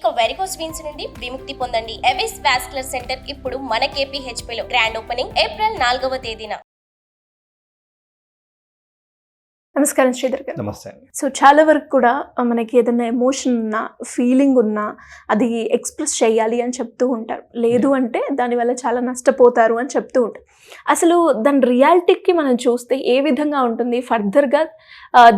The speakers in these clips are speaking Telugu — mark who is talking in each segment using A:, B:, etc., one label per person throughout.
A: ఇక వెరికోస్ వీన్స్ నుండి విముక్తి పొందండి. ఎవిస్ వాస్కులర్ సెంటర్ ఇప్పుడు మన KPHP లో గ్రాండ్ ఓపెనింగ్ ఏప్రిల్ 4వ తేదీన.
B: నమస్కారం శ్రీధర్ గారు.
C: నమస్తే.
B: సో చాలా వరకు కూడా మనకి ఏదైనా ఎమోషన్ ఉన్నా, ఫీలింగ్ ఉన్నా అది ఎక్స్ప్రెస్ చేయాలి అని చెప్తూ ఉంటారు. లేదు అంటే దానివల్ల చాలా నష్టపోతారు అని చెప్తూ ఉంటారు. అసలు దాని రియాలిటీకి మనం చూస్తే ఏ విధంగా ఉంటుంది, ఫర్దర్గా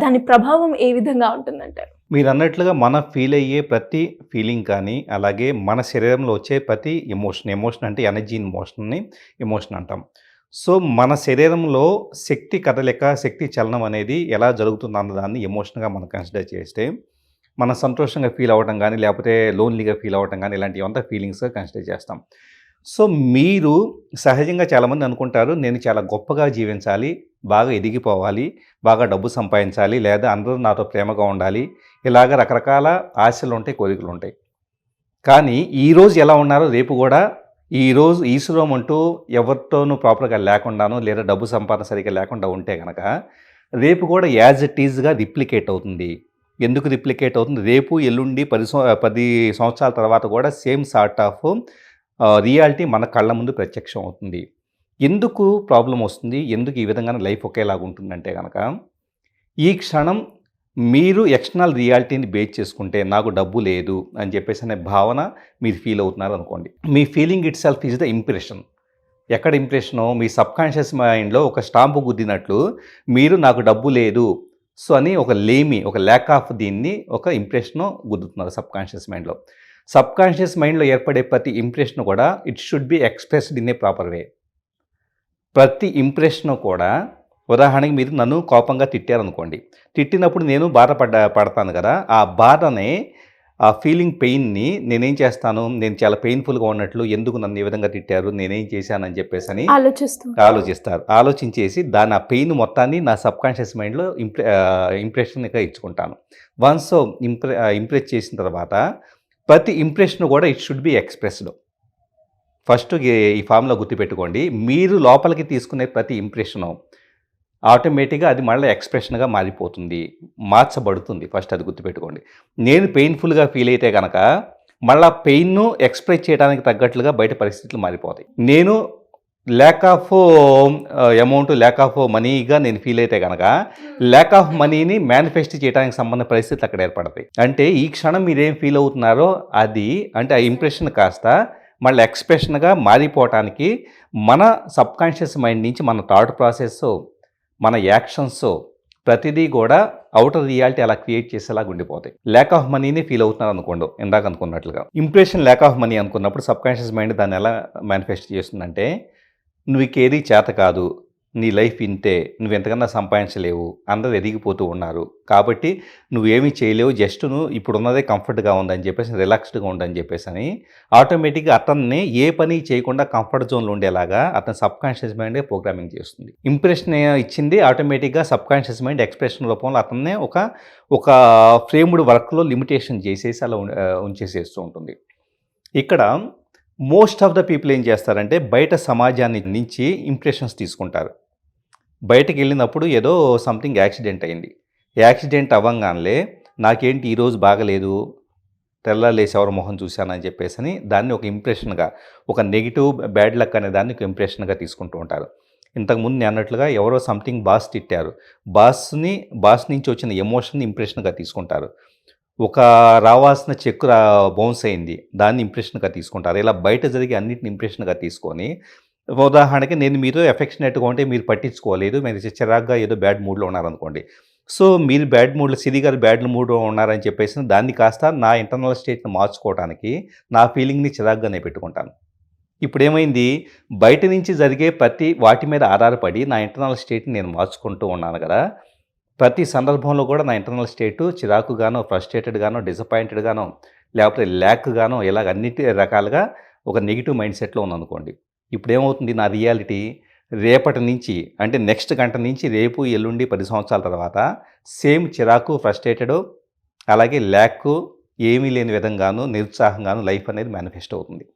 B: దాని ప్రభావం ఏ విధంగా ఉంటుందంటారు?
C: మీరు అన్నట్లుగా మన ఫీల్ అయ్యే ప్రతి ఫీలింగ్ కానీ, అలాగే మన శరీరంలో వచ్చే ప్రతి ఎమోషన్ అంటే ఎనర్జీ ఎమోషన్ అంటాం. సో మన శరీరంలో శక్తి కదలిక, శక్తి చలనం అనేది ఎలా జరుగుతుంది అన్నదాన్ని ఎమోషన్గా మనం కన్సిడర్ చేస్తే, మనం సంతోషంగా ఫీల్ అవ్వడం కానీ, లేకపోతే లోన్లీగా ఫీల్ అవ్వడం కానీ, ఇలాంటివంతా ఫీలింగ్స్గా కన్సిడర్ చేస్తాం. సో మీరు సహజంగా చాలామంది అనుకుంటారు, నేను చాలా గొప్పగా జీవించాలి, బాగా ఎదిగిపోవాలి, బాగా డబ్బు సంపాదించాలి, లేదా అందరూ నాతో ప్రేమగా ఉండాలి, ఇలాగ రకరకాల ఆశలు ఉంటాయి, కోరికలు ఉంటాయి. కానీ ఈరోజు ఎలా ఉన్నారో రేపు కూడా ఈరోజు ఈశ్వరం అంటూ ఎవరితోనూ ప్రాపర్గా లేకుండానో, లేదా డబ్బు సంపాదన సరిగ్గా లేకుండా ఉంటే కనుక రేపు కూడా యాజ్ ఇట్ ఈజ్గా రిప్లికేట్ అవుతుంది. ఎందుకు రిప్లికేట్ అవుతుంది? రేపు ఎల్లుండి 10 సంవత్సరాల తర్వాత కూడా సేమ్ సార్ట్ ఆఫ్ రియాలిటీ మన కళ్ళ ముందు ప్రత్యక్షం అవుతుంది. ఎందుకు ప్రాబ్లం వస్తుంది, ఎందుకు ఈ విధంగా లైఫ్ ఒకేలాగా ఉంటుందంటే కనుక, ఈ క్షణం మీరు ఎక్స్టర్నల్ రియాలిటీని బేస్ చేసుకుంటే నాకు డబ్బు లేదు అని చెప్పేసి అనే భావన మీరు ఫీల్ అవుతున్నారు అనుకోండి. మీ feeling itself is the impression. ఎక్కడ ఇంప్రెషను? మీ సబ్కాన్షియస్ మైండ్లో ఒక స్టాంపు గుద్దినట్లు మీరు నాకు డబ్బు లేదు సో అని ఒక ల్యాక్ ఆఫ్ దీన్ని ఒక ఇంప్రెషను గుద్దుతున్నారు సబ్కాన్షియస్ మైండ్లో. సబ్కాన్షియస్ మైండ్లో ఏర్పడే ప్రతి ఇంప్రెషన్ కూడా it should be expressed in a proper way. ప్రతి ఇంప్రెషను కూడా, ఉదాహరణకి మీరు నన్ను కోపంగా తిట్టారనుకోండి, తిట్టినప్పుడు నేను పడతాను కదా, ఆ బాధనే, ఆ ఫీలింగ్ పెయిన్ని నేనేం చేస్తాను, నేను చాలా పెయిన్ఫుల్గా ఉన్నట్లు, ఎందుకు నన్ను ఈ విధంగా తిట్టారు, నేనేం చేశానని చెప్పేసి అని ఆలోచిస్తారు. ఆలోచించేసి ఆ పెయిన్ మొత్తాన్ని నా సబ్కాన్షియస్ మైండ్లో ఇంప్రెషన్గా ఇచ్చుకుంటాను. వన్స్ ఇంప్రెస్ చేసిన తర్వాత ప్రతి ఇంప్రెషన్ కూడా it should be expressed. First ఈ ఫామ్లో గుర్తుపెట్టుకోండి, మీరు లోపలికి తీసుకునే ప్రతి ఇంప్రెషను ఆటోమేటిక్గా అది మళ్ళీ ఎక్స్ప్రెషన్గా మార్చబడుతుంది. ఫస్ట్ అది గుర్తుపెట్టుకోండి. నేను పెయిన్ఫుల్గా ఫీల్ అయితే కనుక మళ్ళీ పెయిన్ను ఎక్స్ప్రెస్ చేయడానికి తగ్గట్లుగా బయట పరిస్థితులు మారిపోతాయి. నేను lack of amount, lack of మనీగా నేను ఫీల్ అయితే కనుక ల్యాక్ ఆఫ్ మనీని మేనిఫెస్ట్ చేయడానికి సంబంధించిన పరిస్థితులు అక్కడ ఏర్పడతాయి. అంటే ఈ క్షణం మీరేం ఫీల్ అవుతున్నారో అది, అంటే ఆ ఇంప్రెషన్ కాస్త మళ్ళీ ఎక్స్ప్రెషన్గా మారిపోవటానికి మన సబ్కాన్షియస్ మైండ్ నుంచి మన థాట్ ప్రాసెస్, మన యాక్షన్స్ ప్రతిదీ కూడా అవుటర్ రియాలిటీ అలా క్రియేట్ చేసేలాగా ఉండిపోతాయి. ల్యాక్ ఆఫ్ మనీని ఫీల్ అవుతున్నారు అనుకోండి, ఇందాక అనుకున్నట్లుగా. ఇంప్రెషన్ ల్యాక్ ఆఫ్ మనీ అనుకున్నప్పుడు సబ్కాన్షియస్ మైండ్ దాన్ని ఎలా మేనిఫెస్ట్ చేస్తుందంటే, నువ్వు ఏది చేత కాదు, నీ లైఫ్ ఇంతే, నువ్వు ఎంతకన్నా సంపాదించలేవు, అందరూ ఎదిగిపోతూ ఉన్నారు, కాబట్టి నువ్వేమీ చేయలేవు, జస్ట్ నువ్వు ఇప్పుడున్నదే కంఫర్ట్గా ఉందని చెప్పేసి, రిలాక్స్డ్గా ఉండని చెప్పేసి అని ఆటోమేటిక్గా అతన్ని ఏ పని చేయకుండా కంఫర్ట్ జోన్లో ఉండేలాగా అతని సబ్కాన్షియస్ మైండే ప్రోగ్రామింగ్ చేస్తుంది. ఇంప్రెషన్ ఇచ్చింది ఆటోమేటిక్గా సబ్కాన్షియస్ మైండ్ ఎక్స్ప్రెషన్ రూపంలో అతన్నే ఒక ఫ్రేమ్డ్ వర్క్లో లిమిటేషన్ చేసేసి అలా ఉంచేసేస్తూ ఉంటుంది. ఇక్కడ మోస్ట్ ఆఫ్ ద పీపుల్ ఏం చేస్తారంటే, బయట సమాజాన్ని నుంచి ఇంప్రెషన్స్ తీసుకుంటారు. బయటకు వెళ్ళినప్పుడు ఏదో సంథింగ్ యాక్సిడెంట్ అయింది, యాక్సిడెంట్ అవ్వంగానే నాకేంటి ఈరోజు బాగలేదు, తెల్లలేసి ఎవరి మొహం చూశానని చెప్పేసి దాన్ని ఒక ఇంప్రెషన్గా, ఒక నెగిటివ్ బ్యాడ్ లక్ అనే దాన్ని ఒక ఇంప్రెషన్గా తీసుకుంటూ ఉంటారు. ఇంతకుముందు నేను అన్నట్లుగా ఎవరో సంథింగ్ బాస్ తిట్టారు, బాస్ నుంచి వచ్చిన ఎమోషన్ ఇంప్రెషన్గా తీసుకుంటారు. ఒక రావాల్సిన చెక్ బౌన్స్ అయింది, దాన్ని ఇంప్రెషన్గా తీసుకుంటారు. ఇలా బయట జరిగే అన్నింటిని ఇంప్రెషన్గా తీసుకొని, ఉదాహరణకి నేను మీతో ఎఫెక్షనేట్గా ఉంటే మీరు పట్టించుకోలేదు, మీరు చిరాగ్గా ఏదో బ్యాడ్ మూడ్లో ఉన్నారనుకోండి. సో మీరు బ్యాడ్ మూడ్లో, సిరి గారు బ్యాడ్ మూడ్లో ఉన్నారని చెప్పేసి దాన్ని కాస్త నా ఇంటర్నల్ స్టేట్ని మార్చుకోవడానికి నా ఫీలింగ్ని చిరాగ్గానే పెట్టుకుంటాను. ఇప్పుడు ఏమైంది, బయట నుంచి జరిగే ప్రతి వాటి మీద ఆధారపడి నా ఇంటర్నల్ స్టేట్ని నేను మార్చుకుంటూ ఉన్నాను కదా. ప్రతి సందర్భంలో కూడా నా ఇంటర్నల్ స్టేటు చిరాకుగానో, ఫ్రస్ట్రేటెడ్గానో, డిసప్పాయింటెడ్గానో, లేకపోతే ల్యాక్గానో, ఇలాగ అన్నిటి రకాలుగా ఒక నెగిటివ్ మైండ్ సెట్లో ఉందనుకోండి. ఇప్పుడు ఏమవుతుంది, నా రియాలిటీ రేపటి నుంచి, అంటే నెక్స్ట్ గంట నుంచి రేపు ఎల్లుండి 10 సంవత్సరాల తర్వాత సేమ్ చిరాకు, ఫ్రస్ట్రేటెడ్, అలాగే ల్యాక్ ఏమీ లేని విధంగాను, నిరుత్సాహంగాను లైఫ్ అనేది మేనిఫెస్ట్ అవుతుంది.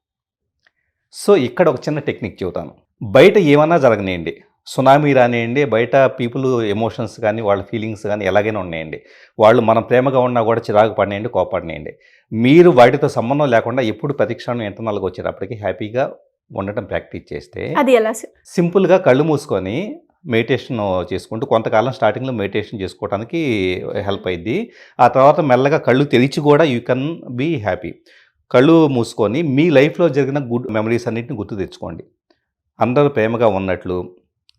C: సో ఇక్కడ ఒక చిన్న టెక్నిక్ చెబుతాను. బయట ఏమన్నా జరగనియండి, సునామీ రానియండి, బయట పీపుల్ ఎమోషన్స్ కానీ వాళ్ళ ఫీలింగ్స్ కానీ ఎలాగైనా ఉన్నాయండి, వాళ్ళు మనం ప్రేమగా ఉన్నా కూడా చిరాకు పడినాయండి, కోపడినాయండి, మీరు వాటితో సంబంధం లేకుండా ఎప్పుడు ప్రతి క్షణం ఇంటర్నల్గా వచ్చేటప్పటికి హ్యాపీగా ఉండటం ప్రాక్టీస్ చేస్తే
B: అది ఎలా సార్?
C: సింపుల్గా కళ్ళు మూసుకొని మెడిటేషన్ చేసుకుంటూ కొంతకాలం స్టార్టింగ్లో మెడిటేషన్ చేసుకోవడానికి హెల్ప్ అయింది. ఆ తర్వాత మెల్లగా కళ్ళు తెరిచి కూడా యూ కెన్ బీ హ్యాపీ. కళ్ళు మూసుకొని మీ లైఫ్లో జరిగిన గుడ్ మెమరీస్ అన్నింటిని గుర్తు తెచ్చుకోండి. అందరూ ప్రేమగా ఉన్నట్లు,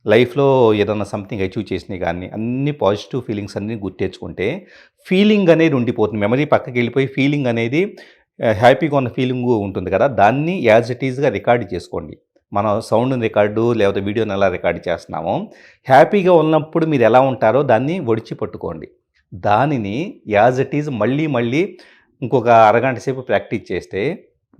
C: లైఫ్లో ఏదన్నా సంథింగ్ అచీవ్ చేసినవి కానీ అన్ని పాజిటివ్ ఫీలింగ్స్ అన్నీ గుర్తు తెచ్చుకుంటే ఫీలింగ్ అనేది ఉండిపోతుంది. మెమరీ పక్కకి వెళ్ళిపోయి ఫీలింగ్ అనేది హ్యాపీగా ఉన్న ఫీలింగ్ ఉంటుంది కదా, దాన్ని యాజ్ ఇట్ ఈజ్గా రికార్డ్ చేసుకోండి. మనం సౌండ్ని రికార్డు లేకపోతే వీడియోని ఎలా రికార్డు చేస్తున్నామో హ్యాపీగా ఉన్నప్పుడు మీరు ఎలా ఉంటారో దాన్ని ఒడిచి పట్టుకోండి. దానిని యాజ్ ఇట్ ఈజ్ మళ్ళీ మళ్ళీ ఇంకొక అరగంట సేపు ప్రాక్టీస్ చేస్తే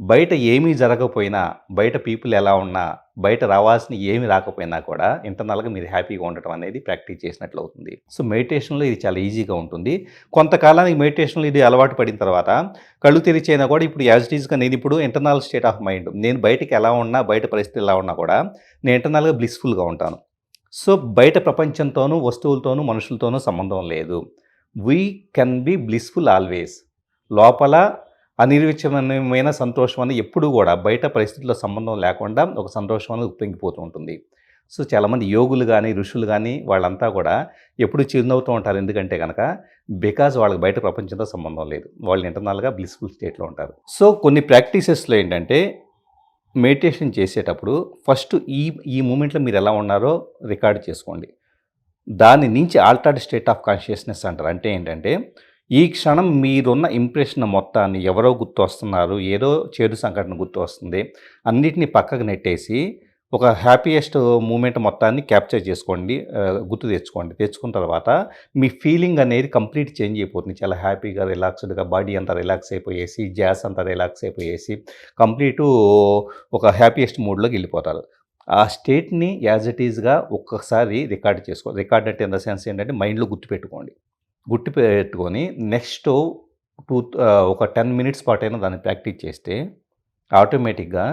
C: బయట ఏమీ జరగకపోయినా, బయట పీపుల్ ఎలా ఉన్నా, బయట రావాల్సిన ఏమి రాకపోయినా కూడా ఇంటర్నల్గా మీరు హ్యాపీగా ఉండటం అనేది ప్రాక్టీస్ చేసినట్లు అవుతుంది. సో మెడిటేషన్లో ఇది చాలా ఈజీగా ఉంటుంది. కొంతకాలానికి మెడిటేషన్లో ఇది అలవాటు పడిన తర్వాత కళ్ళు తెరిచైనా కూడా ఇప్పుడు యాజ్ ఇట్ ఈజ్గా నేను ఇప్పుడు ఇంటర్నల్ స్టేట్ ఆఫ్ మైండ్, నేను బయటికి ఎలా ఉన్నా, బయట పరిస్థితి ఎలా ఉన్నా కూడా నేను ఇంటర్నల్గా బ్లిస్ఫుల్గా ఉంటాను. సో బయట ప్రపంచంతోనూ, వస్తువులతోనూ, మనుషులతోనూ సంబంధం లేదు. We can be blissful always. లోపల అనిర్వచనీయమైన సంతోషం అనేది ఎప్పుడు కూడా బయట పరిస్థితుల్లో సంబంధం లేకుండా ఒక సంతోషం అనేది ఉప్పొంగిపోతూ ఉంటుంది. సో చాలామంది యోగులు కానీ, ఋషులు కానీ వాళ్ళంతా కూడా ఎప్పుడు చిరునవ్వుతూ ఉంటారు. ఎందుకంటే కనుక బికాజ్ వాళ్ళకి బయట ప్రపంచంతో సంబంధం లేదు, వాళ్ళు ఇంటర్నల్గా బ్లిస్ఫుల్ స్టేట్లో ఉంటారు. సో కొన్ని ప్రాక్టీసెస్లో ఏంటంటే మెడిటేషన్ చేసేటప్పుడు ఫస్ట్ ఈ మూమెంట్లో మీరు ఎలా ఉన్నారో రికార్డ్ చేసుకోండి. దాని నుంచి ఆల్టర్డ్ స్టేట్ ఆఫ్ కాన్షియస్నెస్ అంటారు. అంటే ఏంటంటే ఈ క్షణం మీరున్న ఇంప్రెషన్ మొత్తాన్ని ఎవరో గుర్తు వస్తున్నారు, ఏదో చేదు సంఘటన గుర్తు వస్తుంది, అన్నిటినీ పక్కకు నెట్టేసి ఒక హ్యాపీయెస్ట్ మూమెంట్ మొత్తాన్ని క్యాప్చర్ చేసుకోండి, గుర్తు తెచ్చుకోండి. తెచ్చుకున్న తర్వాత మీ ఫీలింగ్ అనేది కంప్లీట్ చేంజ్ అయిపోతుంది. చాలా హ్యాపీగా, రిలాక్స్డ్గా, బాడీ అంతా రిలాక్స్ అయిపోయేసి, జాస్ అంతా రిలాక్స్ అయిపోయేసి కంప్లీటు ఒక హ్యాపీయెస్ట్ మూడ్లోకి వెళ్ళిపోతారు. ఆ స్టేట్ని యాజ్ ఇట్ ఈజ్గా ఒక్కసారి రికార్డ్ చేసుకోండి. రికార్డ్ అంటే ఇన్ ద సెన్స్ ఏంటంటే మైండ్లో గుర్తుపెట్టుకొని నెక్స్ట్ ఒక 10 మినిట్స్ పాటు అయినా దాన్ని ప్రాక్టీస్ చేస్తే ఆటోమేటిక్గా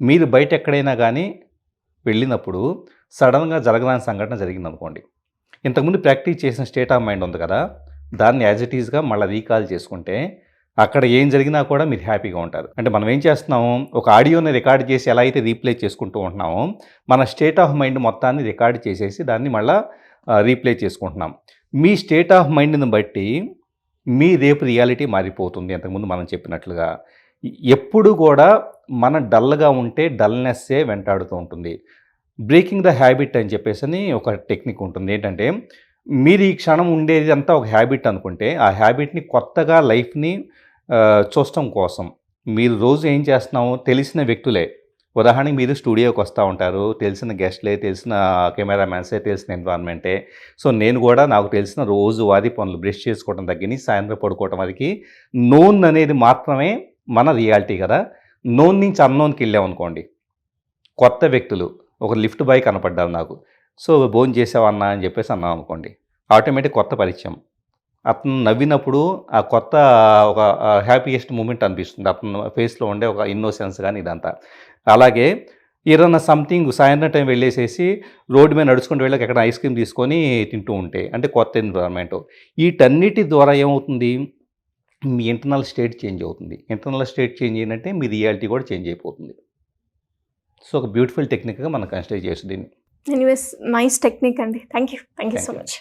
C: మీరు బయట ఎక్కడైనా కానీ వెళ్ళినప్పుడు సడన్గా జరగని సంఘటన జరిగిందనుకోండి, ఇంతకుముందు ప్రాక్టీస్ చేసిన స్టేట్ ఆఫ్ మైండ్ ఉంది కదా, దాన్ని యాజ్ ఇట్ ఈజ్గా మళ్ళీ రీకాల్ చేసుకుంటే అక్కడ ఏం జరిగినా కూడా మీరు హ్యాపీగా ఉంటారు. అంటే మనం ఏం చేస్తున్నాము, ఒక ఆడియోని రికార్డ్ చేసి ఎలా అయితే రీప్లే చేసుకుంటూ ఉంటున్నామో మన స్టేట్ ఆఫ్ మైండ్ మొత్తాన్ని రికార్డ్ చేసేసి దాన్ని మళ్ళీ రీప్లే చేసుకుంటున్నాం. మీ స్టేట్ ఆఫ్ మైండ్ని బట్టి మీ రేపు రియాలిటీ మారిపోతుంది. అంతకుముందు మనం చెప్పినట్లుగా ఎప్పుడు కూడా మనం డల్గా ఉంటే డల్నెస్సే వెంటాడుతూ ఉంటుంది. బ్రేకింగ్ ద హ్యాబిట్ అని చెప్పేసి ఒక టెక్నిక్ ఉంటుంది. ఏంటంటే మీరు ఈ క్షణం ఉండేది అంతా ఒక హ్యాబిట్ అనుకుంటే ఆ హ్యాబిట్ని కొత్తగా లైఫ్ని చూడటం కోసం మీరు రోజు ఏం చేస్తున్నాము, తెలిసిన వ్యక్తులే, ఉదాహరణకి మీరు స్టూడియోకి వస్తూ ఉంటారు, తెలిసిన గెస్ట్లే, తెలిసిన కెమెరామ్యాన్సే, తెలిసిన ఎన్విరాన్మెంటే. సో నేను కూడా నాకు తెలిసిన రోజువారీ పనులు బ్రష్ చేసుకోవడం దగ్గర నుంచి సాయంత్రం పడుకోవడం వరకు నోన్ అనేది మాత్రమే మన రియాలిటీ కదా. నోన్ నుంచి అన్నోన్కి వెళ్ళామనుకోండి, కొత్త వ్యక్తులు, ఒక లిఫ్ట్ బాయ్ కనపడ్డారు నాకు, సో భోజనం చేసావన్నా అని చెప్పేసి అన్నాం అనుకోండి, ఆటోమేటిక్ కొత్త పరిచయం. అతను నవ్వినప్పుడు ఆ కొత్త ఒక హ్యాపీయెస్ట్ మూమెంట్ అనిపిస్తుంది అతను ఫేస్లో ఉండే ఒక ఇన్నోసెన్స్ కానీ ఇదంతా. అలాగే ఏదన్నా సంథింగ్ సాయంత్రం టైం వెళ్ళేసేసి రోడ్డు మీద నడుచుకుంటూ వెళ్ళక ఎక్కడ ఐస్ క్రీమ్ తీసుకొని తింటూ ఉంటే అంటే కొత్త ఎన్విరాన్మెంట్. వీటన్నిటి ద్వారా ఏమవుతుంది, మీ ఇంటర్నల్ స్టేట్ చేంజ్ అవుతుంది. ఇంటర్నల్ స్టేట్ చేంజ్ ఏంటంటే మీ రియాలిటీ కూడా చేంజ్ అయిపోతుంది. సో ఒక బ్యూటిఫుల్ టెక్నిక్గా మనం కన్సిడర్ చేసి దీన్ని.
B: ఎనీవేస్ నైస్ టెక్నిక్ అండి. Thank you so much.